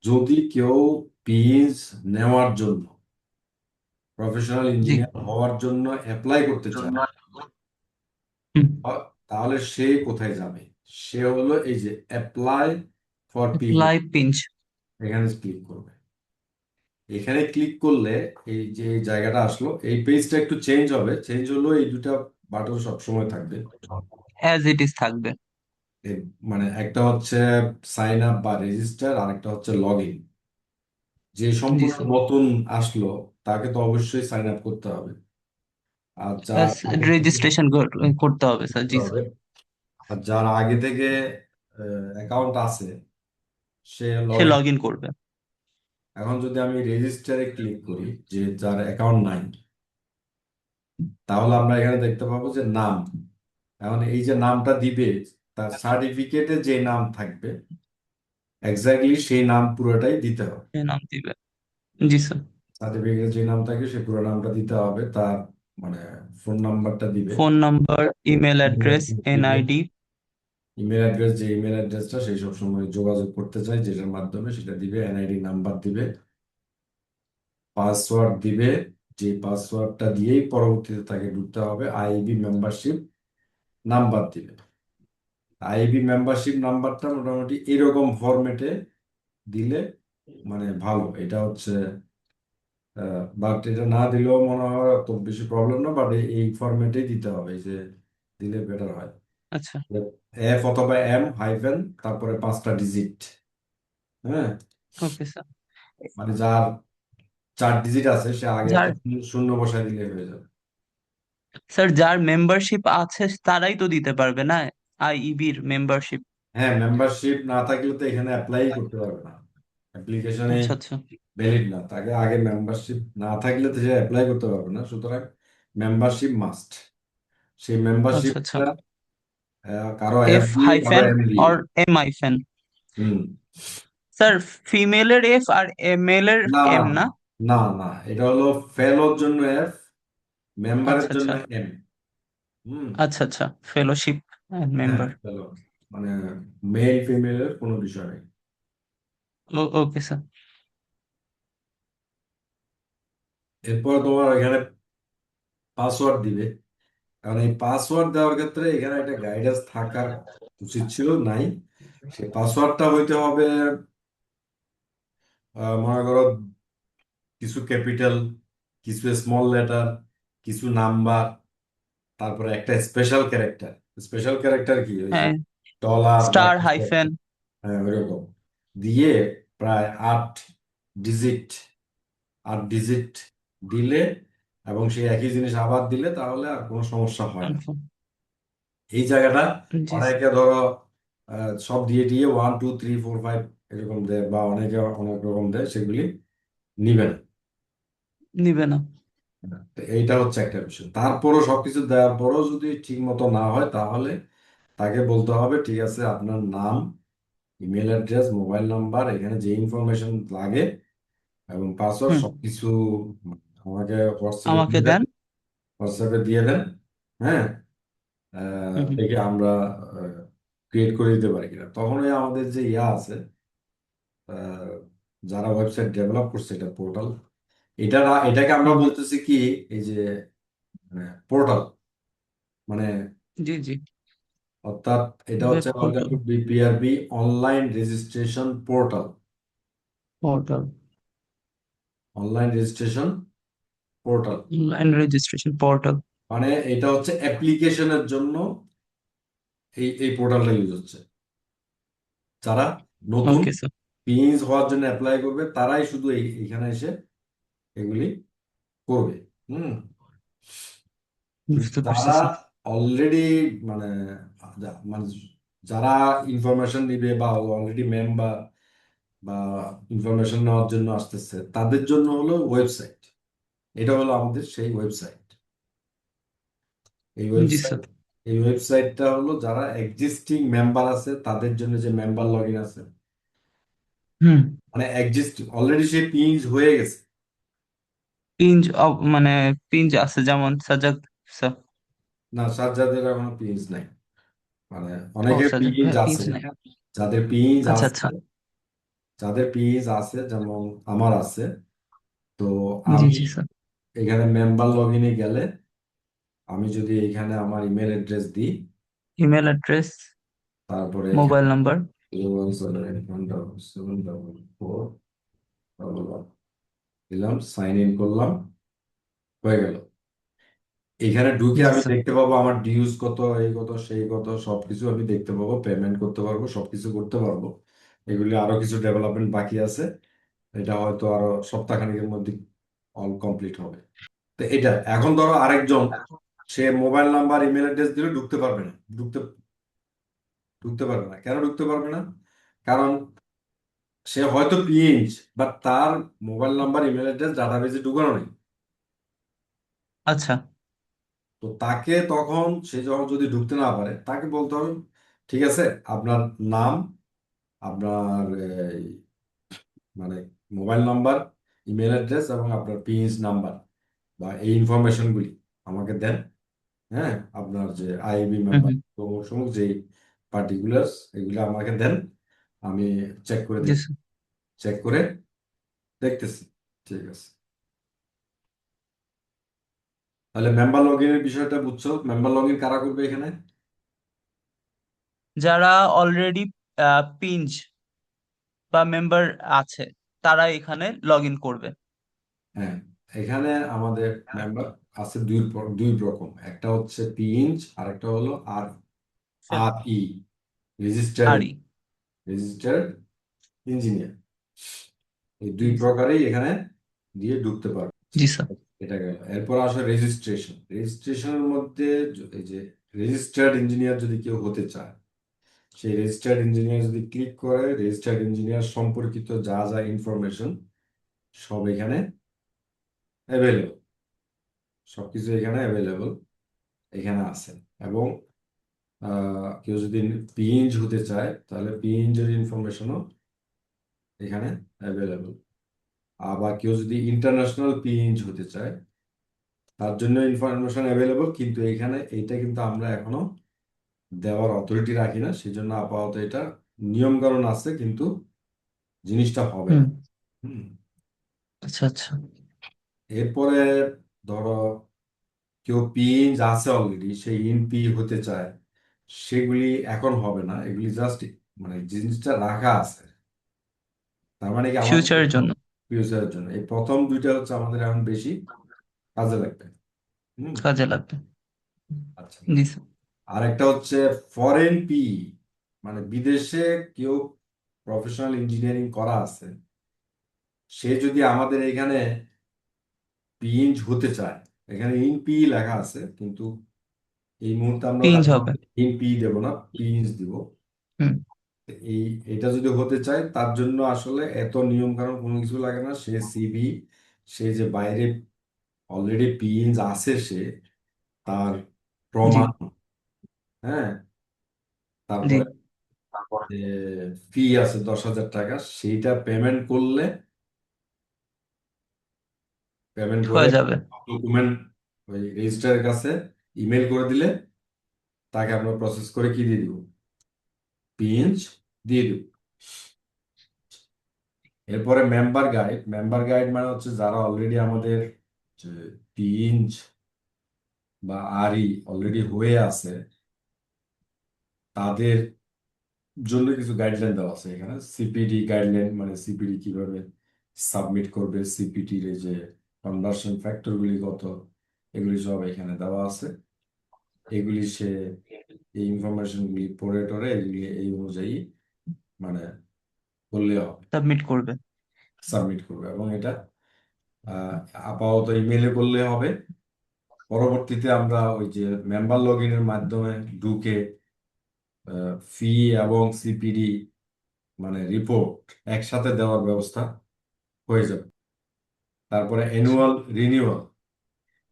যদি কেউ পিএইচ নেওয়ার জন্য, প্রফেশনাল জি। ইঞ্জিনিয়ার হওয়ার জন্য অ্যাপ্লাই করতে চায়, হুম। তাহলে সে কোথায় যাবে? সে হলো এই যে apply for pH, live pinch. এখানে ক্লিক করবে। এখানে ক্লিক করলে এই যে এই জায়গাটা আসলো, এই পেজটা একটু চেঞ্জ হবে। চেঞ্জ হলো, এই দুটা বাটন সবসময় থাকবে। অ্যাজ ইট ইজ থাকবে। মানে একটা হচ্ছে সাইন আপ বা রেজিস্টার, আর একটা হচ্ছে লগ ইন। যে জি সম্পূর্ণ স্যার। নতুন আসলো তাকে তো অবশ্যই সাইন আপ করতে হবে। আর যার আগে থেকে রেজিস্ট্রেশন করতে হবে স্যার। করতে জি হবে, স্যার। আর যার আগে থেকে অ্যাকাউন্ট আছে সে সে লগ ইন। লগ ইন করবে। এখন যদি আমি রেজিস্টারে ক্লিক করি, যে যার অ্যাকাউন্ট নাই, তাহলে আমরা এখানে দেখতে পাবো যে নাম। এখন এই যে নামটা দিবে, তার সার্টিফিকেটে যে নাম থাকবে এক্স্যাক্টলি সেই নাম পুরোটাই দিতে হবে। সে নাম দিবে। জি স্যার। সার্টিফিকেটে যে নাম থাকে সে পুরো নামটা দিতে হবে, তার মানে ফোন নাম্বারটা দিবে। Phone number, email address, NID. Email address, যে ইমেল অ্যাড্রেসটা সেই সব সময় যোগাযোগ করতে চাই যেটার মাধ্যমে, সেটা দিবে। এনআইডি নাম্বার দিবে, পাসওয়ার্ড দিবে, যে পাসওয়ার্ডটা দিয়েই পরবর্তীতে তাকে ঢুকতে হবে। আইবি মেম্বারশিপ নাম্বার দিবে। আইবি মেম্বারশিপ নাম্বারটা মোটামুটি এরকম ফরম্যাটে দিলে মানে ভালো। এটা হচ্ছে বাট এটা না দিলেও মনে হয় অত বেশি প্রবলেম না, বাট এই ফরম্যাটেই দিতে হবে, এই যে দিলে বেটার হয়। আচ্ছা। এফ অথবা এম হাইফেন তারপরে 5টা ডিজিট। হ্যাঁ, ওকে স্যার। মানে যার 4 ডিজিট আছে সে আগে যার একটা শূন্য বসায় দিলে হয়ে যাবে। স্যার যার মেম্বারশিপ আছে তারাই তো দিতে পারবে না, আইইবির মেম্বারশিপ। হ্যাঁ, মেম্বারশিপ না থাকলে তো এখানে অ্যাপ্লাই করতে পারবে না, অ্যাপ্লিকেশনে আচ্ছা আচ্ছা। ভ্যালিড না। তাকে আগে মেম্বারশিপ না থাকলে তো সে অ্যাপ্লাই করতে পারবে না, সুতরাং মেম্বারশিপ মাস্ট। সেই আচ্ছা আচ্ছা। মেম্বারশিপটা কারো এফ এফবি কারো হাইফেন এমবি। আর এম হাইফেন। হুম। স্যার ফিমেলের এফ আর মেলের না না এম না না? না না, এটা হলো ফেলোর জন্য এফ, মেম্বারের আচ্ছা জন্য আচ্ছা। এম। হুম। আচ্ছা আচ্ছা, ফেলোশিপ হ্যাঁ, মেম্বার। ফেলো মানে মেল ফিমেলের কোনো বিষয় নেই। Okay sir. এরপর তোমার এখানে পাসওয়ার্ড দিবে। কারণ এই পাসওয়ার্ড দেওয়ার ক্ষেত্রে এখানে একটা গাইডেন্স থাকার উচিত ছিল, নাই। সেই পাসওয়ার্ডটা হইতে হবে মনে করো কিছু ক্যাপিটাল, কিছু স্মল লেটার, কিছু নাম্বার, তারপরে একটা স্পেশাল ক্যারেক্টার। স্পেশাল ক্যারেক্টার কি, ওই যে হ্যাঁ, ডলার বা স্টার কিছু হাইফেন। একটা। হ্যাঁ, ওইরকম দিয়ে প্রায় 8 ডিজিট, 8 ডিজিট দিলে এবং সেই একই জিনিস আবার দিলে তাহলে আর কোনো সমস্যা হয় না। কনফার্ম। এই জায়গাটা জি স্যার। অনেকে ধরো সব দিয়ে দিয়ে 1 2 3 4 5 এরকম দেয়, বা অনেকে অনেক রকম দেয়, সেগুলি নিবে না। নিবে না। তো এইটা হচ্ছে একটা বিষয়। তারপরও সবকিছু দেওয়ার পরও যদি ঠিক মতো না হয়, তাহলে তাকে বলতে হবে ঠিক আছে, আপনার নাম, ইমেল অ্যাড্রেস, মোবাইল নাম্বার, এখানে যে ইনফরমেশন লাগে এবং পাসওয়ার্ড হুম। সবকিছু আমাকে হোয়াটসঅ্যাপে আমাকে দিয়ে দেন। দেন। হোয়াটসঅ্যাপে দিয়ে দেন। হ্যাঁ, হুম হুম। দেখে আমরা ক্রিয়েট করে দিতে পারি কিনা। তখন ওই আমাদের যে ইয়া আছে, আহ, যারা ওয়েবসাইট ডেভেলপ করছে, এটা পোর্টাল, এটাকে আমরা হুম হুম। বলতেছি কি, এই যে পোর্টাল মানে, জি জি। অর্থাৎ এটা ওয়েব হচ্ছে portal. বিপিআরবি online registration portal. Portal. Online registration portal online registration portal. মানে এটা হচ্ছে অ্যাপ্লিকেশনের জন্য এই পোর্টালটা ইউজ হচ্ছে। যারা নতুন ওকে স্যার। পিএইচ হওয়ার জন্য অ্যাপ্লাই করবে তারাই শুধু এইখানে এসে এগুলি করবে। হুম। কিন্তু বুঝতে পারছি যারা স্যার। অলরেডি মানে মানে যারা ইনফরমেশন নিবে বা অলরেডি মেম্বার বা ইনফরমেশন নেওয়ার জন্য আসতেছে, তাদের জন্য হলো ওয়েবসাইট। এটা হলো আমাদের সেই ওয়েবসাইট। এই জি ওয়েবসাইট স্যার। এই ওয়েবসাইটটা হলো যারা এক্সিস্টিং মেম্বার আছে তাদের জন্য, যে মেম্বার লগ ইন আছে, হুম। মানে এক্সিস্টিং অলরেডি সে পিঞ্চ হয়ে গেছে। পিঞ্চ মানে পিঞ্চ আছে যেমন সাজাক স্যার। না, সাজ্জাদের এখনো পিঞ্চ নাই। মানে ও অনেকের সাজাক পিঞ্চ ভাই পিঞ্চ আছে, নাই। যাদের পিঞ্চ আচ্ছা আছে আচ্ছা। যাদের পেজ আছে, যেমন আমার আছে, তো জি আমি জি স্যার। এখানে মেম্বার লগ ইনে গেলে আমি যদি এখানে আমার ইমেল অ্যাড্রেস দিই, ইমেল অ্যাড্রেস, তারপরে মোবাইল এখানে নাম্বার। 01774 দিলাম, সাইন ইন করলাম, হয়ে গেল। এখানে ঢুকে জি আমি স্যার। দেখতে পাবো আমার ডিউজ কত, এই কত, সেই কত, সবকিছু আমি দেখতে পাবো, পেমেন্ট করতে পারবো, সবকিছু করতে পারবো। এগুলি আরো কিছু ডেভেলপমেন্ট বাকি আছে, এটা হয়তো আরো সপ্তাহখানেকের মধ্যে অল কমপ্লিট হবে। তো এটা এখন ধরো আরেকজন, সে মোবাইল নাম্বার ইমেল অ্যাড্রেস দিলে ঢুকতে পারবে না, ঢুকতে ঢুকতে পারবে না। কেন ঢুকতে পারবে না? কারণ সে হয়তো পিএইচ, বাট তার মোবাইল নাম্বার ইমেল অ্যাড্রেস ডাটাবেজে ঢুকানো নেই। আচ্ছা। তো তাকে তখন, সে যখন যদি ঢুকতে না পারে, তাকে বলতে হবে, ঠিক আছে, আপনার নাম, আপনার মানে মোবাইল নাম্বার, ইমেল অ্যাড্রেস এবং আপনার পিএইচ নাম্বার বা এই ইনফরমেশনগুলি আমাকে দেন। হ্যাঁ, আপনার যে আইবি হুম মেম্বার হুম। সমুক সমুক যে পার্টিকুলার্স, এগুলো আমাকে দেন, আমি চেক করে জি দেখ, স্যার। চেক করে দেখতেছি। ঠিক আছে, তাহলে মেম্বার লগ ইনের বিষয়টা বুঝছো? মেম্বার লগ ইন কারা করবে এখানে? যারা অলরেডি পিঞ্চ বা মেম্বার আছে, তারা এখানে লগ ইন করবে। হ্যাঁ, এখানে আমাদের মেম্বার আছে দুই রকম, একটা হচ্ছে পিইঞ্চ আর একটা হলো R R E, registered, RE. Registered engineer. এই দুই জি স্যার। প্রকারেই এখানে দিয়ে ঢুকতে পারবে। জি স্যার। এটা গেল। এরপর আসে রেজিস্ট্রেশন। রেজিস্ট্রেশনের মধ্যে এই যে রেজিস্টার্ড ইঞ্জিনিয়ার যদি কেউ হতে চায়, সেই রেজিস্টার্ড ইঞ্জিনিয়ার যদি ক্লিক করে, রেজিস্টার্ড ইঞ্জিনিয়ার সম্পর্কিত যা যা ইনফরমেশন সব এখানে অ্যাভেলেবল, সবকিছু এখানে অ্যাভেলেবল, এখানে আছে। এবং কেউ যদি পিএইচ হতে চায়, তাহলে পিএইচের ইনফরমেশনও এখানে অ্যাভেলেবল। আবার কেউ যদি ইন্টারন্যাশনাল পিএইচ হতে চায়, তার জন্য ইনফরমেশন অ্যাভেলেবল, কিন্তু এখানে এইটা কিন্তু আমরা এখনো দেওয়ার অথরিটি রাখি না, সেই জন্য আপাতত এটা নিয়ম কানুন আছে, কিন্তু জিনিসটা হবে হুম। না। হুম। আচ্ছা আচ্ছা। এরপরে ধরো কেউ পিএইচ আছে অলরেডি, সে ইন পি হতে চায়, সেগুলি এখন হবে না, এগুলি জাস্ট মানে জিনিসটা রাখা আছে। তার মানে কি আমাদের ফিউচারের জন্য ফিউচারের জন্য এই প্রথম দুইটা হচ্ছে আমাদের এখন বেশি কাজে লাগবে। হুম। কাজে লাগবে। আচ্ছা, জি স্যার। আর একটা হচ্ছে ফরেন পি, মানে বিদেশে কেউ প্রফেশনাল ইঞ্জিনিয়ারিং করা আছে, সে যদি আমাদের এখানে পিইঞ্চ হতে চায়, এখানে ইন পি লেখা আছে, কিন্তু এই মুহূর্তে আমরা পিঞ্চ তাকে হবে। ইন পি দেব না, পিইঞ্চ দিব। হুম। এই এটা যদি হতে চায়, তার জন্য আসলে এত নিয়ম কানুন কোনো কিছু লাগে না। সে সিভি, সে যে বাইরে অলরেডি পিইঞ্চ আছে, সে তার জি প্রমাণ, হ্যাঁ, জি। তারপরে ফি আছে 10,000 টাকা, সেইটা পেমেন্ট করলে, পেমেন্ট করে হয়ে যাবে। ডকুমেন্ট ওই রেজিস্ট্রারের কাছে ইমেল করে দিলে, তাকে আমরা প্রসেস করে কি দিয়ে দিব, পিএইচ দিয়ে দিব। এরপরে মেম্বার গাইড। মেম্বার গাইড মানে হচ্ছে যারা অলরেডি আমাদের পিএইচ বা আরই অলরেডি হয়ে আছে, তাদের জন্য কিছু গাইডলাইন দেওয়া আছে এখানে। সিপিডি গাইডলাইন, মানে সিপিডি কিভাবে সাবমিট করবে, সিপিটির এই যে কনভার্সন ফ্যাক্টরগুলি কত, এগুলি সব এখানে দেওয়া আছে। এগুলি সে এই ইনফরমেশনগুলি পড়ে টরে এগুলি এই অনুযায়ী মানে করলে হবে, সাবমিট করবে। সাবমিট করবে। এবং এটা আহ, আপাতত ইমেলে করলে হবে। পরবর্তীতে আমরা ওই যে মেম্বার লগ ইনের মাধ্যমে ঢুকে ফি এবং সিপিডি মানে রিপোর্ট একসাথে দেওয়ার ব্যবস্থা হয়ে যাবে। তারপরে আচ্ছা। Annual renewal.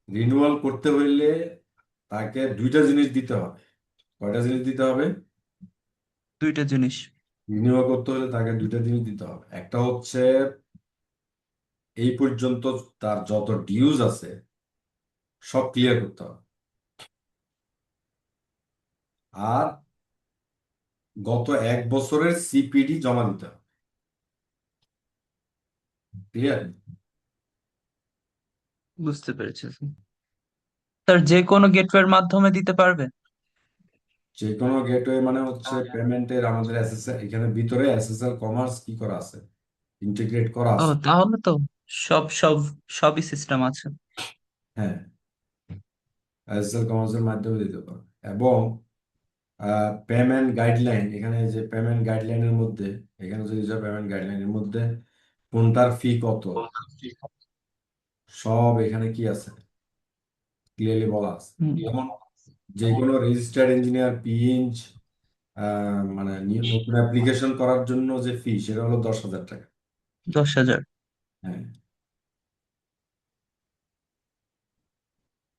রিনিউয়াল করতে হইলে তাকে দুইটা জিনিস দিতে হবে। কয়টা জিনিস দিতে হবে? দুইটা জিনিস। রিনিউয়াল করতে হলে তাকে দুইটা জিনিস দিতে হবে। একটা হচ্ছে এই পর্যন্ত তার যত ডিউজ আছে সব ক্লিয়ার করতে হবে, আর গত 1 বছরের সিপিডি জমা দিতে হবে। ক্লিয়ার? বুঝতে পেরেছি স্যার। স্যার যে কোনো গেটওয়ের মাধ্যমে দিতে পারবে? যে কোনো গেটওয়ে মানে হচ্ছে পেমেন্টের আমাদের এসএসএল এখানে ভিতরে এসএসএল কমার্স কি করা আছে, ইন্টিগ্রেট করা ও আছে। তাহলে তো সব সব সবই সিস্টেম আছে। হ্যাঁ, এসএসএল কমার্সের মাধ্যমে দিতে পারো। এবং পেমেন্ট গাইডলাইন, এখানে যে পেমেন্ট গাইডলাইনের মধ্যে, এখানে যদি পেমেন্ট গাইডলাইনের মধ্যে কোনটার ফি কত, সব এখানে কি আছে ক্লিয়ারলি বলা আছে। হুম। যেমন যে কোনো রেজিস্টার্ড ইঞ্জিনিয়ার পিইঞ্চ মানে নতুন অ্যাপ্লিকেশন করার জন্য যে ফি সেটা হলো 10,000 টাকা। 10,000। হ্যাঁ,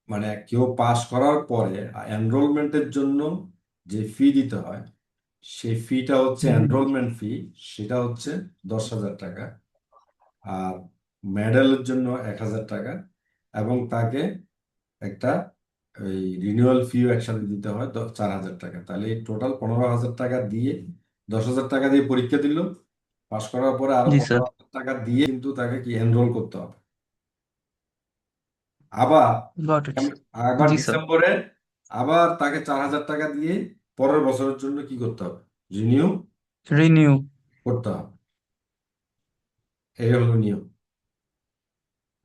মানে কেউ পাস করার পরে এনরোলমেন্টের জন্য যে ফি দিতে হয়, সেই ফিটা হচ্ছে হুম। এনরোলমেন্ট ফি, সেটা হচ্ছে 10,000 টাকা। আর মেডেলের জন্য 1,000 টাকা। এবং তাকে একটা ওই রিনিউয়াল ফিও একসাথে দিতে হয় 4,000 টাকা। তাহলে এই টোটাল 15,000 টাকা দিয়ে, 10,000 টাকা দিয়ে পরীক্ষা দিল, পাস করার পরে আরো জি স্যার। 15,000 টাকা দিয়ে কিন্তু তাকে কি এনরোল করতে হবে। আবার গট ইট। আবার জি স্যার। ডিসেম্বরে আবার তাকে 4,000 টাকা দিয়ে পরের বছরের জন্য কি করতে হবে, রিনিউ রিনিউ। করতে হবে। এই হলো নিয়ম।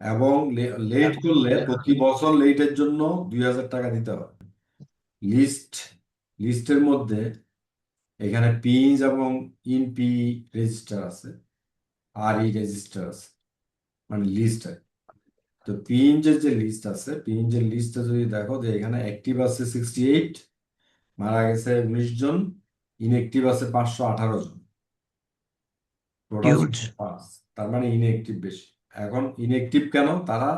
এবং লেট করলে প্রতি বছর লেটের জন্য 2,000 টাকা দিতে হবে। লিস্ট লিস্টের মধ্যে এখানে পিনস এবং ইন পি রেজিস্টার আছে, আর ই রেজিস্টার আছে, মানে লিস্ট। তো পিনজের যে লিস্ট আছে, পিনজের লিস্টে যদি দেখো যে এখানে অ্যাক্টিভ আছে 68, মারা গেছে 19 জন, ইনএক্টিভ আছে 518 জন, টোটাল হিউজ। 5। তার মানে ইনএক্টিভ বেশি। এখন ইনএক্টিভ কেন? তারা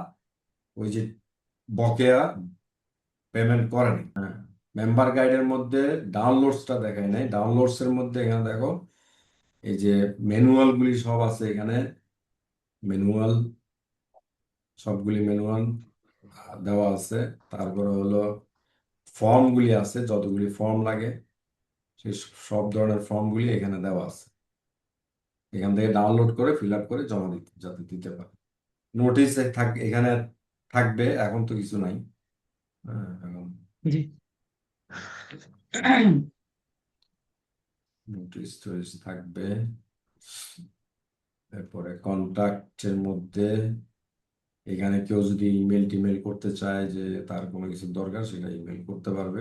ওই যে বকেয়া পেমেন্ট করেনি। হ্যাঁ, মেম্বার গাইডের মধ্যে ডাউনলোডসটা দেখায় নাই। ডাউনলোডস এর মধ্যে এখানে দেখো এই যে ম্যানুয়াল গুলি সব আছে এখানে, ম্যানুয়াল, সবগুলি ম্যানুয়াল দেওয়া আছে। তারপরে হলো ফর্মগুলি আছে, যতগুলি ফর্ম লাগে সেই সব ধরনের ফর্মগুলি এখানে দেওয়া আছে। এখান থেকে ডাউনলোড করে ফিল আপ করে জমা দিতে যাতে দিতে পারে। নোটিশ এখানে থাকবে, এখন তো কিছু নাই। হ্যাঁ, এখন জি। নোটিশ টোটিশ থাকবে। এরপরে কন্ট্যাক্টের মধ্যে এখানে কেউ যদি ইমেল টিমেল করতে চায় যে তার কোনো কিছু দরকার, সেটা ইমেল করতে পারবে।